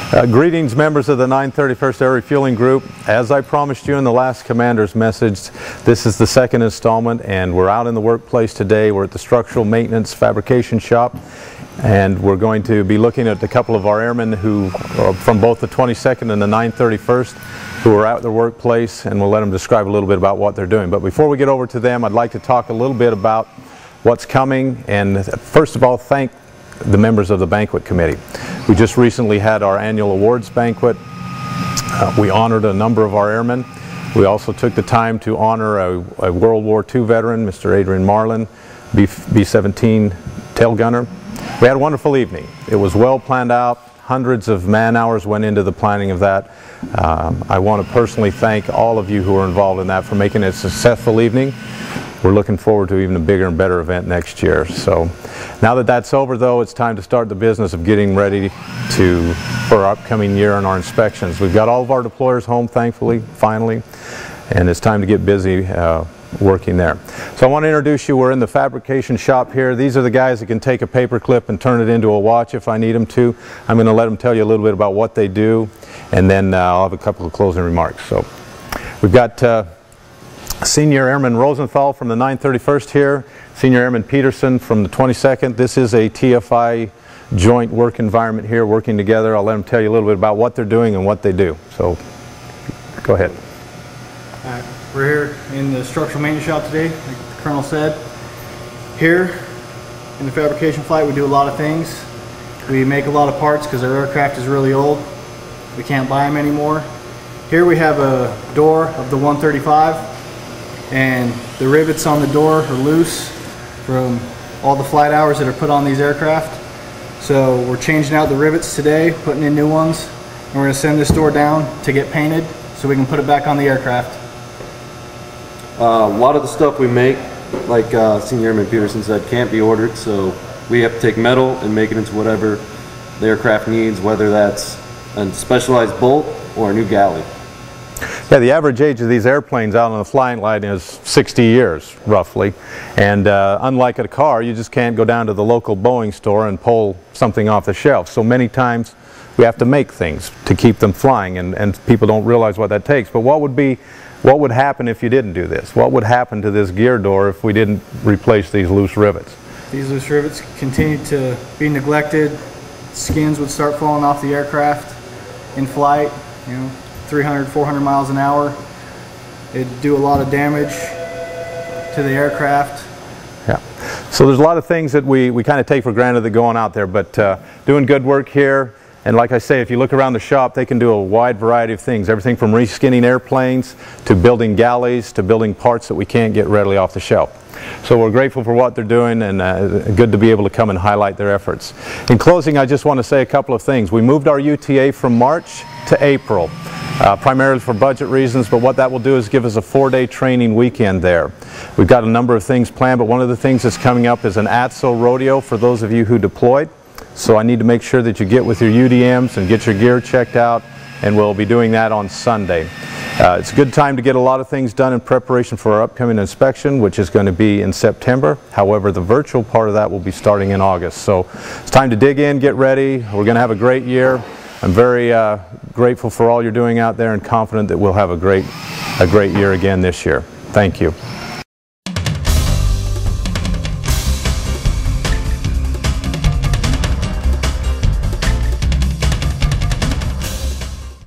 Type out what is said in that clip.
Greetings, members of the 931st Air Refueling Group. As I promised you in the last commander's message, this is the second installment, and we're out in the workplace today. We're at the structural maintenance fabrication shop, and we're going to be looking at a couple of our airmen who are from both the 22nd and the 931st who are out at their workplace, and we'll let them describe a little bit about what they're doing. But before we get over to them, I'd like to talk a little bit about what's coming, and first of all, thank the members of the banquet committee. We just recently had our annual awards banquet. We honored a number of our airmen. We also took the time to honor a World War II veteran, Mr. Adrian Marlin, B-17 tail gunner. We had a wonderful evening. It was well planned out. Hundreds of man-hours went into the planning of that. I want to personally thank all of you who were involved in that for making it a successful evening. We're looking forward to even a bigger and better event next year. So now that that's over, though, it's time to start the business of getting ready for our upcoming year and our inspections. We've got all of our deployers home, thankfully, finally, and it's time to get busy working there. So I want to introduce you. We're in the fabrication shop here. These are the guys that can take a paper clip and turn it into a watch if I need them to. I'm going to let them tell you a little bit about what they do, and then I'll have a couple of closing remarks. So we've got Senior Airman Rosenthal from the 931st here, Senior Airman Peterson from the 22nd. This is a TFI joint work environment here, working together. I'll let them tell you a little bit about what they're doing and what they do. So, go ahead. We're here in the structural maintenance shop today, like the Colonel said. Here in the fabrication flight, we do a lot of things. We make a lot of parts because our aircraft is really old. We can't buy them anymore. Here we have a door of the 135. And the rivets on the door are loose from all the flight hours that are put on these aircraft. So we're changing out the rivets today, putting in new ones, and we're going to send this door down to get painted so we can put it back on the aircraft. A lot of the stuff we make, like Senior Airman Peterson said, can't be ordered, so we have to take metal and make it into whatever the aircraft needs, whether that's a specialized bolt or a new galley. Yeah, the average age of these airplanes out on the flying line is 60 years, roughly. And unlike a car, you just can't go down to the local Boeing store and pull something off the shelf. So many times we have to make things to keep them flying, and people don't realize what that takes. But what would happen if you didn't do this? What would happen to this gear door if we didn't replace these loose rivets? These loose rivets continue to be neglected. Skins would start falling off the aircraft in flight, 300, 400 miles an hour. It'd do a lot of damage to the aircraft. Yeah. So there's a lot of things that we kind of take for granted that go on out there, but doing good work here. And like I say, if you look around the shop, they can do a wide variety of things. Everything from reskinning airplanes to building galleys to building parts that we can't get readily off the shelf. So we're grateful for what they're doing, and good to be able to come and highlight their efforts. In closing, I just want to say a couple of things. We moved our UTA from March to April. Primarily for budget reasons, but what that will do is give us a 4-day training weekend there. We've got a number of things planned, but one of the things that's coming up is an ATSO rodeo for those of you who deployed. So I need to make sure that you get with your UDMs and get your gear checked out, and we'll be doing that on Sunday. It's a good time to get a lot of things done in preparation for our upcoming inspection, which is going to be in September. However, the virtual part of that will be starting in August. So it's time to dig in, get ready. We're going to have a great year. I'm very grateful for all you're doing out there and confident that we'll have a great year again this year. Thank you.